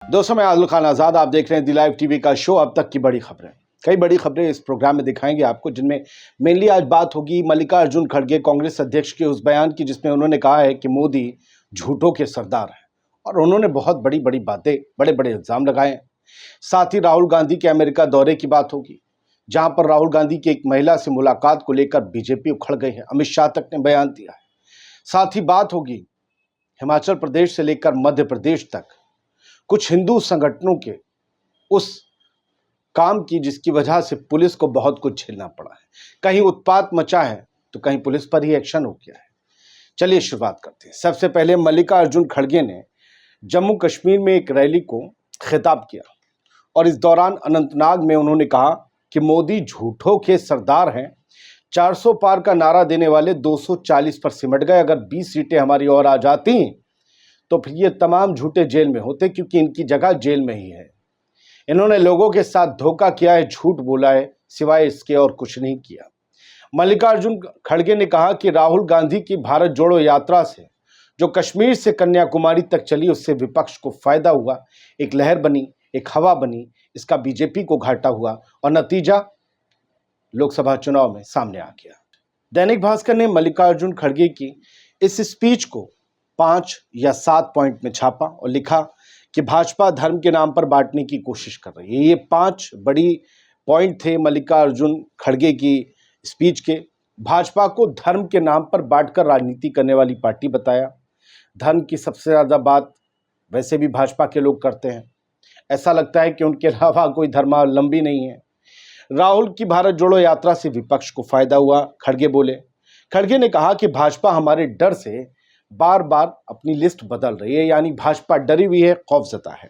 दोस्तों, मैं आदिल खान आज़ाद, आप देख रहे हैं दी लाइव टीवी का शो। अब तक की बड़ी खबरें, कई बड़ी खबरें इस प्रोग्राम में दिखाएंगे आपको, जिनमें मेनली आज बात होगी मल्लिकार्जुन खड़गे कांग्रेस अध्यक्ष के उस बयान की जिसमें उन्होंने कहा है कि मोदी झूठों के सरदार हैं और उन्होंने बहुत बड़ी बड़ी बातें, बड़े बड़े इल्जाम लगाए हैं। साथ ही राहुल गांधी के अमेरिका दौरे की बात होगी, जहां पर राहुल गांधी की एक महिला से मुलाकात को लेकर बीजेपी उखड़ गई है। अमित शाह तक ने बयान दिया है। साथ ही बात होगी हिमाचल प्रदेश से लेकर मध्य प्रदेश तक कुछ हिंदू संगठनों के उस काम की जिसकी वजह से पुलिस को बहुत कुछ झेलना पड़ा है। कहीं उत्पात मचा है तो कहीं पुलिस पर ही एक्शन हो गया है। चलिए शुरुआत करते हैं। सबसे पहले मल्लिकार्जुन खड़गे ने जम्मू कश्मीर में एक रैली को खिताब किया और इस दौरान अनंतनाग में उन्होंने कहा कि मोदी झूठों के सरदार हैं। 400 पार का नारा देने वाले 240 पर सिमट गए। अगर 20 सीटें हमारी और आ जाती तो फिर ये तमाम झूठे जेल में होते, क्योंकि इनकी जगह जेल में ही है। इन्होंने लोगों के साथ धोखा किया है, झूठ बोला है, सिवाय इसके और कुछ नहीं किया। मल्लिकार्जुन खड़गे ने कहा कि राहुल गांधी की भारत जोड़ो यात्रा से जो कश्मीर से कन्याकुमारी तक चली, उससे विपक्ष को फायदा हुआ, एक लहर बनी, एक हवा बनी। इसका बीजेपी को घाटा हुआ और नतीजा लोकसभा चुनाव में सामने आ गया। दैनिक भास्कर ने मल्लिकार्जुन खड़गे की इस स्पीच को 5 या 7 पॉइंट में छापा और लिखा कि भाजपा धर्म के नाम पर बांटने की कोशिश कर रही है। ये 5 बड़ी पॉइंट थे मल्लिकार्जुन खड़गे की स्पीच के। भाजपा को धर्म के नाम पर बांटकर राजनीति करने वाली पार्टी बताया। धर्म की सबसे ज़्यादा बात वैसे भी भाजपा के लोग करते हैं। ऐसा लगता है कि उनके अलावा कोई धर्मावलंबी नहीं है। राहुल की भारत जोड़ो यात्रा से विपक्ष को फायदा हुआ, खड़गे बोले। खड़गे ने कहा कि भाजपा हमारे डर से बार बार अपनी लिस्ट बदल रही है, यानी भाजपा डरी हुई है, खौफजदा है।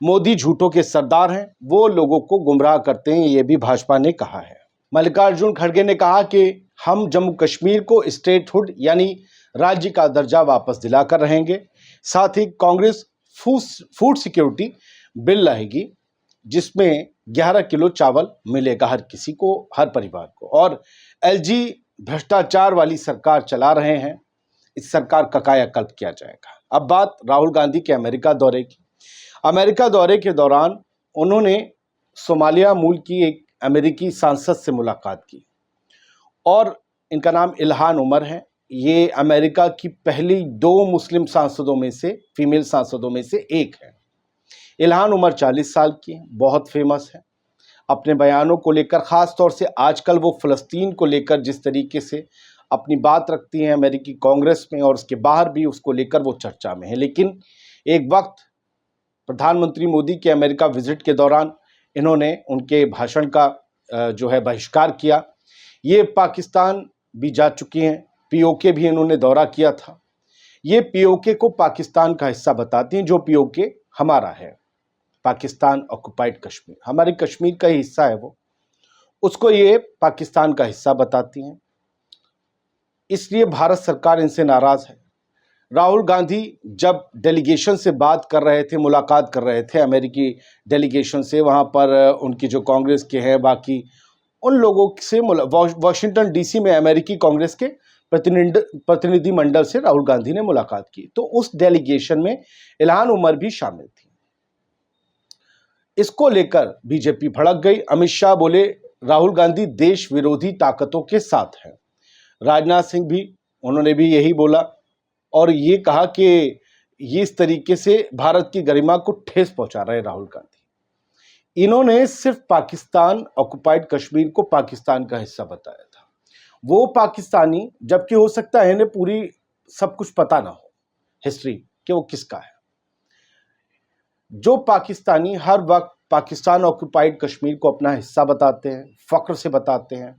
मोदी झूठों के सरदार हैं, वो लोगों को गुमराह करते हैं, ये भी भाजपा ने कहा है। मल्लिकार्जुन खड़गे ने कहा कि हम जम्मू कश्मीर को स्टेटहुड यानी राज्य का दर्जा वापस दिलाकर रहेंगे। साथ ही कांग्रेस फूड सिक्योरिटी बिल लाएगी, जिसमें 11 किलो चावल मिलेगा हर किसी को, हर परिवार को। और एलजी भ्रष्टाचार वाली सरकार चला रहे हैं, इस सरकार का कायाकल्प किया जाएगा। अब बात राहुल गांधी के अमेरिका दौरे की। अमेरिका दौरे के दौरान उन्होंने सोमालिया मूल की एक अमेरिकी सांसद से मुलाकात की और इनका नाम इल्हान उमर है। ये अमेरिका की पहली 2 मुस्लिम सांसदों में से, फीमेल सांसदों में से एक है। इल्हान उमर 40 साल की है, बहुत फेमस है अपने बयानों को लेकर। ख़ास तौर से आजकल वो फ़लस्तीन को लेकर जिस तरीके से अपनी बात रखती हैं अमेरिकी कांग्रेस में और उसके बाहर भी, उसको लेकर वो चर्चा में है। लेकिन एक वक्त प्रधानमंत्री मोदी के अमेरिका विजिट के दौरान इन्होंने उनके भाषण का जो है बहिष्कार किया। ये पाकिस्तान भी जा चुकी हैं, पीओके भी इन्होंने दौरा किया था। ये पीओके को पाकिस्तान का हिस्सा बताती हैं, जो पीओके हमारा है, पाकिस्तान ऑक्युपाइड कश्मीर, हमारे कश्मीर का ही हिस्सा है वो, उसको ये पाकिस्तान का हिस्सा बताती हैं। इसलिए भारत सरकार इनसे नाराज़ है। राहुल गांधी जब डेलीगेशन से बात कर रहे थे, मुलाकात कर रहे थे अमेरिकी डेलीगेशन से, वहाँ पर उनकी जो कांग्रेस के हैं बाकी उन लोगों से, वाशिंगटन डीसी में अमेरिकी कांग्रेस के प्रतिनिधिमंडल से राहुल गांधी ने मुलाकात की, तो उस डेलीगेशन में इल्हान उमर भी शामिल थी। इसको लेकर बीजेपी भड़क गई। अमित शाह बोले राहुल गांधी देश विरोधी ताकतों के साथ हैं। राजनाथ सिंह भी, उन्होंने भी यही बोला और ये कहा कि ये इस तरीके से भारत की गरिमा को ठेस पहुंचा रहे राहुल गांधी। इन्होंने सिर्फ पाकिस्तान ऑक्युपाइड कश्मीर को पाकिस्तान का हिस्सा बताया था। वो पाकिस्तानी, जबकि हो सकता है इन्हें पूरी सब कुछ पता ना हो हिस्ट्री कि वो किसका है। जो पाकिस्तानी हर वक्त पाकिस्तान ऑक्युपाइड कश्मीर को अपना हिस्सा बताते हैं, फख्र से बताते हैं,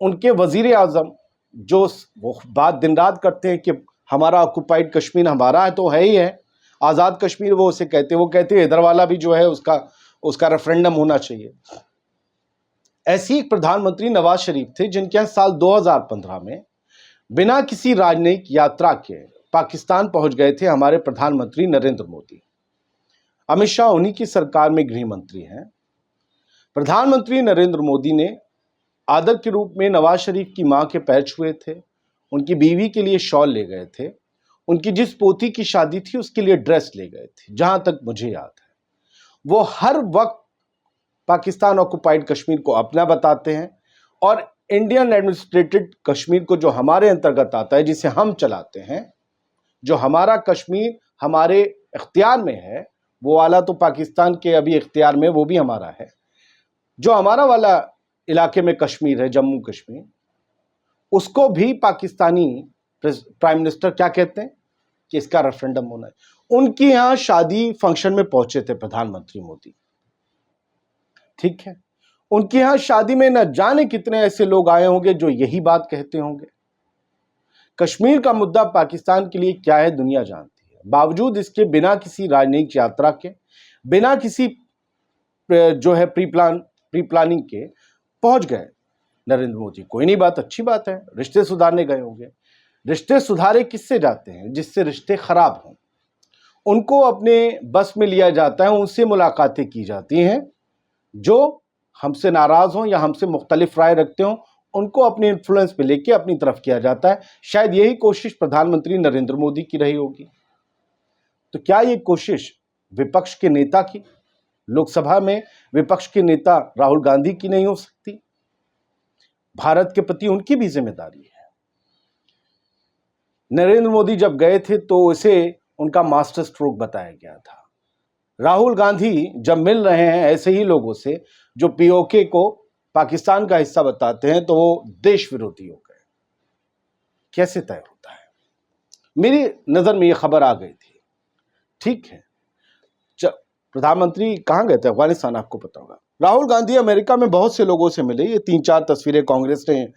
उनके वजीर आज़म जो वो बात दिन रात करते हैं कि हमारा ऑक्युपाइड कश्मीर हमारा है, तो है ही है, आज़ाद कश्मीर वो उसे कहते हैं। वो कहते हैं इधर वाला भी जो है उसका रेफरेंडम होना चाहिए। ऐसी एक प्रधानमंत्री नवाज शरीफ थे, जिनके यहाँ साल 2015 में बिना किसी राजनयिक यात्रा के पाकिस्तान पहुंच गए थे हमारे प्रधानमंत्री नरेंद्र मोदी। अमित शाह उन्हीं की सरकार में गृह मंत्री हैं। प्रधानमंत्री नरेंद्र मोदी ने आदर के रूप में नवाज शरीफ की मां के पैर छुए थे, उनकी बीवी के लिए शॉल ले गए थे उनकी जिस पोती की शादी थी उसके लिए ड्रेस ले गए थे, जहां तक मुझे याद है। वो हर वक्त पाकिस्तान ऑक्युपाइड कश्मीर को अपना बताते हैं और इंडियन एडमिनिस्ट्रेटेड कश्मीर को, जो हमारे अंतर्गत आता है, जिसे हम चलाते हैं, जो हमारा कश्मीर हमारे इख्तियार में है, वो वाला तो पाकिस्तान के अभी इख्तियार में, वो भी हमारा है। जो हमारा वाला इलाके में कश्मीर है, जम्मू कश्मीर, उसको भी पाकिस्तानी प्राइम मिनिस्टर क्या कहते हैं कि इसका रेफरेंडम होना है। उनकी यहां शादी फंक्शन में पहुंचे थे प्रधानमंत्री मोदी, ठीक है। उनके यहां शादी में न जाने कितने ऐसे लोग आए होंगे जो यही बात कहते होंगे। कश्मीर का मुद्दा पाकिस्तान के लिए क्या है दुनिया जानती है। बावजूद इसके, बिना किसी राजनयिक यात्रा के, बिना किसी जो है प्री प्लानिंग के पहुंच गए नरेंद्र मोदी। कोई नहीं, बात अच्छी बात है, रिश्ते सुधारने गए होंगे। रिश्ते सुधारे किससे जाते हैं? जिससे रिश्ते खराब हों, उनको अपने बस में लिया जाता है, उनसे मुलाकातें की जाती हैं जो हमसे नाराज हों या हमसे मुख्तलिफ राय रखते हों, उनको अपने इन्फ्लुएंस पे लेके अपनी तरफ किया जाता है। शायद यही कोशिश प्रधानमंत्री नरेंद्र मोदी की रही होगी। तो क्या ये कोशिश विपक्ष के नेता की, लोकसभा में विपक्ष के नेता राहुल गांधी की नहीं हो सकती? भारत के प्रति उनकी भी जिम्मेदारी है। नरेंद्र मोदी जब गए थे तो उसे उनका मास्टर स्ट्रोक बताया गया था। राहुल गांधी जब मिल रहे हैं ऐसे ही लोगों से जो पीओके को पाकिस्तान का हिस्सा बताते हैं, तो वो देश विरोधी हो गए। कैसे तय होता है? मेरी नजर में ये खबर आ गई थी, ठीक है। प्रधानमंत्री कहां गए थे? अफगानिस्तान, आपको पता होगा। राहुल गांधी अमेरिका में बहुत से लोगों से मिले। ये 3-4 तस्वीरें कांग्रेस ने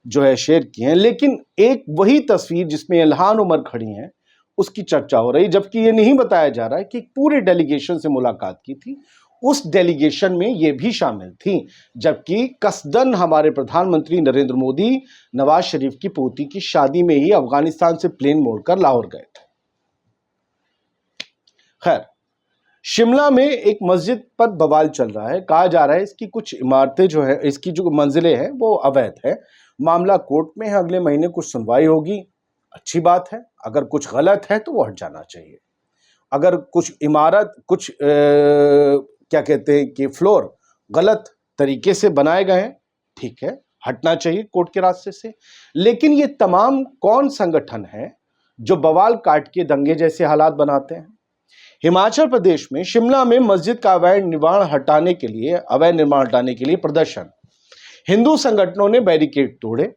जो है शेयर की हैं, लेकिन एक वही तस्वीर जिसमें इल्हान उमर खड़ी हैं उसकी चर्चा हो रही, जबकि ये नहीं बताया जा रहा है कि पूरे डेलीगेशन से मुलाकात की थी। उस डेलीगेशन में ये भी शामिल थी, जबकि कसदन हमारे प्रधानमंत्री नरेंद्र मोदी नवाज शरीफ की पोती की शादी में ही अफगानिस्तान से प्लेन मोड़कर लाहौर गए थे। खैर, शिमला में एक मस्जिद पर बवाल चल रहा है। कहा जा रहा है इसकी कुछ इमारतें जो है, इसकी जो मंजिलें हैं वो अवैध है। मामला कोर्ट में है, अगले महीने कुछ सुनवाई होगी। अच्छी बात है। अगर कुछ गलत है तो वो हट जाना चाहिए। अगर कुछ इमारत, कुछ क्या कहते हैं कि फ्लोर गलत तरीके से बनाए गए हैं, ठीक है, हटना चाहिए कोर्ट के रास्ते से। लेकिन ये तमाम कौन संगठन है जो बवाल काट के दंगे जैसे हालात बनाते हैं? हिमाचल प्रदेश में शिमला में मस्जिद का अवैध निर्माण हटाने के लिए प्रदर्शन। हिंदू संगठनों ने बैरिकेड तोड़े,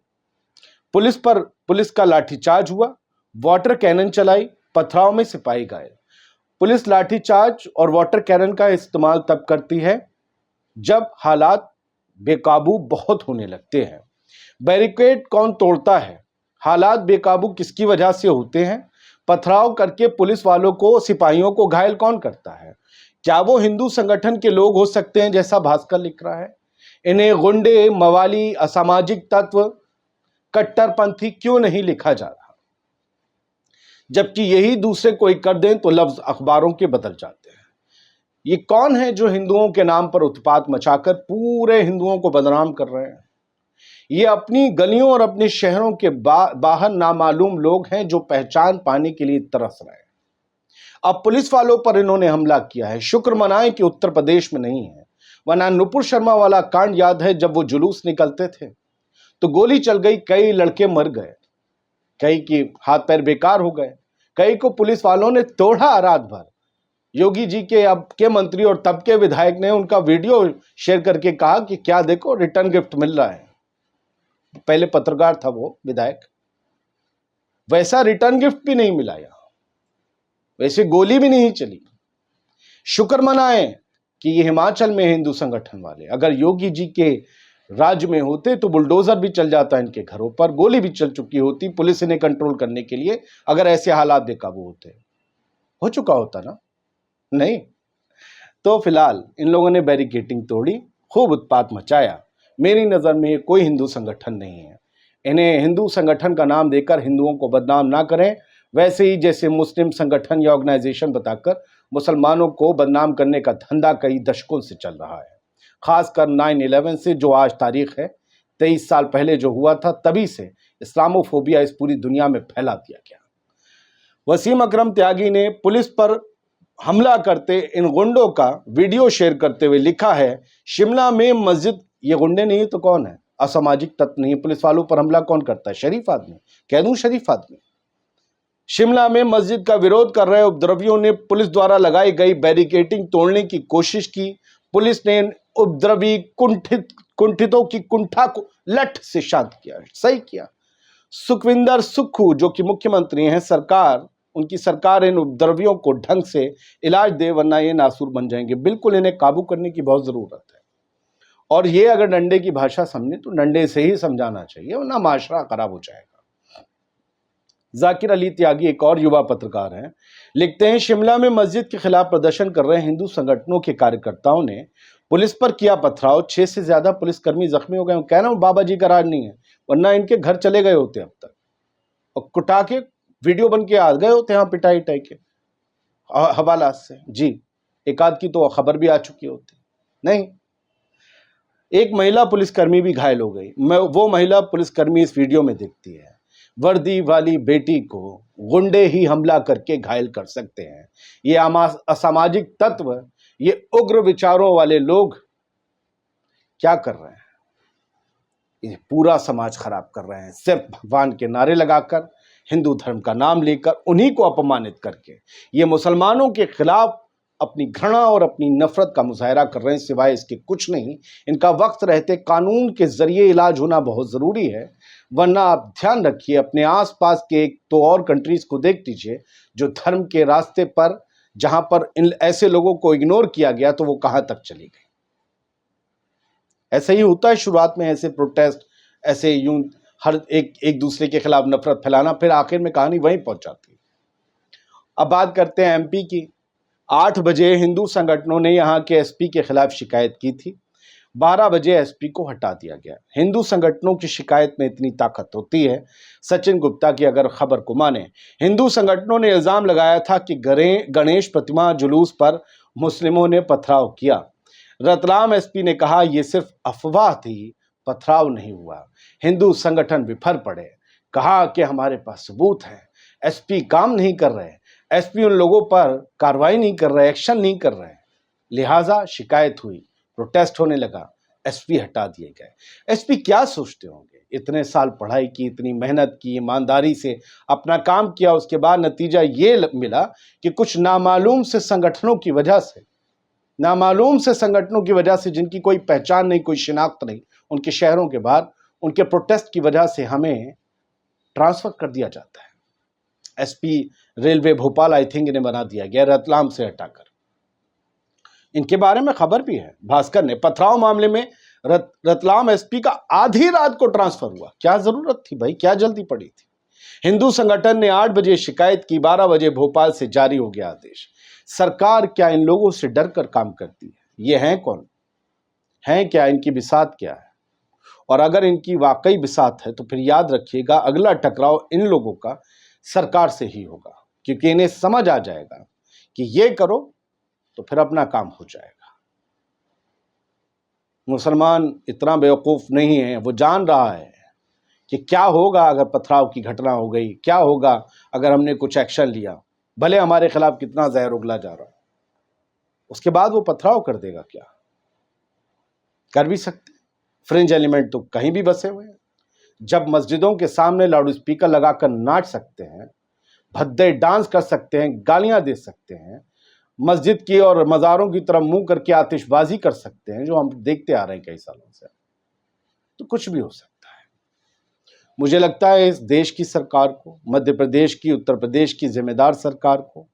पुलिस का लाठीचार्ज हुआ, वाटर कैनन चलाई, पथराव में सिपाही घायल। पुलिस लाठीचार्ज और वाटर कैनन का इस्तेमाल तब करती है जब हालात बेकाबू बहुत होने लगते हैं। बैरिकेड कौन तोड़ता है? हालात बेकाबू किसकी वजह से होते हैं? पथराव करके पुलिस वालों को, सिपाहियों को घायल कौन करता है? क्या वो हिंदू संगठन के लोग हो सकते हैं जैसा भास्कर लिख रहा है? इन्हें गुंडे, मवाली, असामाजिक तत्व, कट्टरपंथी क्यों नहीं लिखा जा रहा? जबकि यही दूसरे कोई कर दें तो लफ्ज अखबारों के बदल जाते हैं। ये कौन है जो हिंदुओं के नाम पर उत्पात मचाकर पूरे हिंदुओं को बदनाम कर रहे हैं? ये अपनी गलियों और अपने शहरों के बाहर नामालूम लोग हैं जो पहचान पाने के लिए तरस रहे हैं। अब पुलिस वालों पर इन्होंने हमला किया है। शुक्र मनाएं कि उत्तर प्रदेश में नहीं है, वरना नुपुर शर्मा वाला कांड याद है। जब वो जुलूस निकलते थे तो गोली चल गई, कई लड़के मर गए, कई की हाथ पैर बेकार हो गए, कई को पुलिस वालों ने तोड़ा रात भर। योगी जी के अब के मंत्री और तब के विधायक ने उनका वीडियो शेयर करके कहा कि क्या देखो, रिटर्न गिफ्ट मिल रहा है। पहले पत्रकार था वो विधायक, वैसा रिटर्न गिफ्ट भी नहीं मिला यहां, वैसे गोली भी नहीं चली। शुक्र मनाएं कि ये हिमाचल में हिंदू संगठन वाले, अगर योगी जी के राज्य में होते तो बुलडोजर भी चल जाता इनके घरों पर, गोली भी चल चुकी होती पुलिस इन्हें कंट्रोल करने के लिए, अगर ऐसे हालात बेकाबू होते। हो चुका होता ना? नहीं। तो फिलहाल इन लोगों ने बैरिकेडिंग तोड़ी, खूब उत्पात मचाया। मेरी नज़र में ये कोई हिंदू संगठन नहीं है। इन्हें हिंदू संगठन का नाम देकर हिंदुओं को बदनाम ना करें, वैसे ही जैसे मुस्लिम संगठन या ऑर्गेनाइजेशन बताकर मुसलमानों को बदनाम करने का धंधा कई दशकों से चल रहा है। खासकर 9/11 से, जो आज तारीख है, 23 साल पहले जो हुआ था, तभी से इस्लामोफोबिया इस पूरी दुनिया में फैला दिया गया। वसीम अकरम त्यागी ने पुलिस पर हमला करते इन गुंडों का वीडियो शेयर करते हुए लिखा है, शिमला में मस्जिद, ये गुंडे नहीं तो कौन है? असामाजिक तत्व नहीं। पुलिस वालों पर हमला कौन करता है? शरीफ आदमी। कह दूं शरीफ आदमी। शिमला में मस्जिद का विरोध कर रहे उपद्रवियों ने पुलिस द्वारा लगाई गई बैरिकेडिंग तोड़ने की कोशिश की। पुलिस ने उपद्रवी कुंठितों की कुंठा को लठ से शांत किया। सही किया। सुखविंदर सुक्खू जो कि मुख्यमंत्री हैं, उनकी सरकार इन उपद्रवियों को ढंग से इलाज दे, वरना ये नासूर बन जाएंगे। बिल्कुल इन्हें काबू करने की बहुत जरूरत है। और ये अगर डंडे की भाषा समझे तो डंडे से ही समझाना चाहिए, वरना माशरा खराब हो जाएगा। जाकिर अली त्यागी एक और युवा पत्रकार हैं, लिखते हैं, शिमला में मस्जिद के खिलाफ प्रदर्शन कर रहे हिंदू संगठनों के कार्यकर्ताओं ने पुलिस पर किया पथराव। 6 से ज्यादा पुलिसकर्मी जख्मी हो गए। कह रहा हूं बाबा जी का राज नहीं है, वरना इनके घर चले गए होते अब तक, और कुटा के वीडियो बन के आ गए होते हैं पिटाई के हवाला से। जी, एक आध की तो खबर भी आ चुकी होती। नहीं, एक महिला पुलिसकर्मी भी घायल हो गई। वो महिला पुलिसकर्मी इस वीडियो में दिखती है। वर्दी वाली बेटी को गुंडे ही हमला करके घायल कर सकते हैं। ये असामाजिक तत्व, ये उग्र विचारों वाले लोग क्या कर रहे हैं? ये पूरा समाज खराब कर रहे हैं। सिर्फ भगवान के नारे लगाकर, हिंदू धर्म का नाम लेकर, उन्हीं को अपमानित करके ये मुसलमानों के खिलाफ अपनी घृणा और अपनी नफरत का मुजाहरा कर रहे हैं। सिवाय इसके कुछ नहीं। इनका वक्त रहते कानून के जरिए इलाज होना बहुत जरूरी है, वरना आप ध्यान रखिए, अपने आसपास के एक तो और कंट्रीज को देख लीजिए जो धर्म के रास्ते पर, जहां पर इन ऐसे लोगों को इग्नोर किया गया तो वो कहां तक चली गई। ऐसा ही होता है शुरुआत में, ऐसे प्रोटेस्ट, ऐसे यूं हर एक दूसरे के खिलाफ नफरत फैलाना, फिर आखिर में कहानी वहीं पहुंच जाती है। अब बात करते हैं एमपी की। 8 बजे हिंदू संगठनों ने यहां के एसपी के खिलाफ शिकायत की थी। 12 बजे एसपी को हटा दिया गया। हिंदू संगठनों की शिकायत में इतनी ताकत होती है। सचिन गुप्ता की अगर खबर को माने, हिंदू संगठनों ने इल्जाम लगाया था कि गणेश प्रतिमा जुलूस पर मुस्लिमों ने पथराव किया। रतलाम एसपी ने कहा यह सिर्फ अफवाह थी, पथराव नहीं हुआ। हिंदू संगठन विफर पड़े, कहा कि हमारे पास सबूत है। एसपी काम नहीं कर रहे, एसपी उन लोगों पर कार्रवाई नहीं कर रहे, एक्शन नहीं कर रहे, लिहाजा शिकायत हुई, प्रोटेस्ट होने लगा, एसपी हटा दिए गए। एसपी क्या सोचते होंगे? इतने साल पढ़ाई की, इतनी मेहनत की, ईमानदारी से अपना काम किया, उसके बाद नतीजा ये मिला कि कुछ नामालूम से संगठनों की वजह से जिनकी कोई पहचान नहीं, कोई शिनाख्त नहीं, उनके शहरों के बाहर उनके प्रोटेस्ट की वजह से हमें ट्रांसफर कर दिया जाता है। SP railway Bhopal I think इन्हें बना दिया गया, रतलाम से हटाकर। इनके बारे में खबर भी है भास्कर ने। पथराव मामले में रतलाम एसपी का आधी रात को ट्रांसफर हुआ। क्या जरूरत थी भाई, क्या जल्दी पड़ी थी? हिंदू संगठन ने 8 बजे शिकायत की, 12 बजे भोपाल से जारी हो गया आदेश। सरकार क्या इन लोगों से डर कर काम करती है? ये हैं कौन? हैं क्या? इनकी बिसात क्या है? और अगर इनकी वाकई बिसात है तो फिर याद रखिएगा, अगला टकराव इन लोगों का सरकार से ही होगा, क्योंकि इन्हें समझ आ जाएगा कि ये करो तो फिर अपना काम हो जाएगा। मुसलमान इतना बेवकूफ नहीं है, वो जान रहा है कि क्या होगा अगर पथराव की घटना हो गई, क्या होगा अगर हमने कुछ एक्शन लिया, भले हमारे खिलाफ कितना जहर उगला जा रहा, उसके बाद वो पथराव कर देगा। क्या कर भी सकते? फ्रिंज एलिमेंट तो कहीं भी बसे हुए हैं। जब मस्जिदों के सामने लाउड स्पीकर लगाकर नाच सकते हैं, भद्दे डांस कर सकते हैं, गालियां दे सकते हैं, मस्जिद की और मज़ारों की तरफ मुंह करके आतिशबाजी कर सकते हैं, जो हम देखते आ रहे हैं कई सालों से, तो कुछ भी हो सकता है। मुझे लगता है इस देश की सरकार को, मध्य प्रदेश की, उत्तर प्रदेश की जिम्मेदार सरकार को,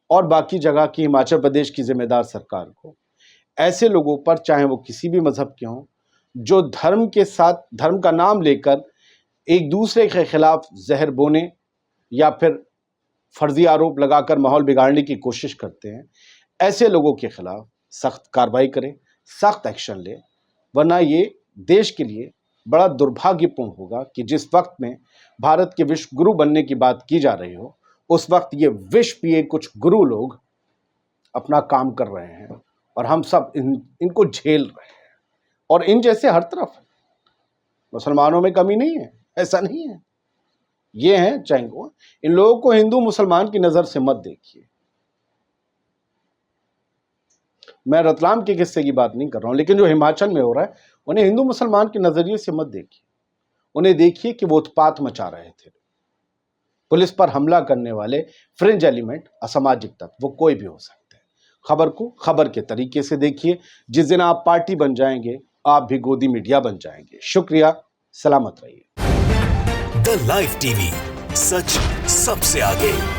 और बाकी जगह की हिमाचल प्रदेश की जिम्मेदार सरकार को, ऐसे लोगों पर, चाहे वो किसी भी मजहब के हों, जो धर्म के साथ, धर्म का नाम लेकर एक दूसरे के खिलाफ जहर बोने या फिर फर्जी आरोप लगाकर माहौल बिगाड़ने की कोशिश करते हैं, ऐसे लोगों के खिलाफ सख्त कार्रवाई करें, सख्त एक्शन ले, वरना ये देश के लिए बड़ा दुर्भाग्यपूर्ण होगा कि जिस वक्त में भारत के विश्व गुरु बनने की बात की जा रही हो, उस वक्त ये विष पिए कुछ गुरु लोग अपना काम कर रहे हैं और हम सब इनको झेल रहे हैं। और इन जैसे हर तरफ, मुसलमानों में कमी नहीं है, ऐसा नहीं है। ये हैं चैंगो। इन लोगों को हिंदू मुसलमान की नजर से मत देखिए। मैं रतलाम के किस्से की बात नहीं कर रहा हूं, लेकिन जो हिमाचल में हो रहा है उन्हें हिंदू मुसलमान के नजरिए से मत देखिए। उन्हें देखिए कि वो उत्पात मचा रहे थे। पुलिस पर हमला करने वाले फ्रिंज एलिमेंट, असामाजिक तत्व, वो कोई भी हो सकते हैं। खबर को खबर के तरीके से देखिए। जिस दिन आप पार्टी बन जाएंगे, आप भी गोदी मीडिया बन जाएंगे। शुक्रिया, सलामत रहिए। द लाइव टीवी, सच सबसे आगे।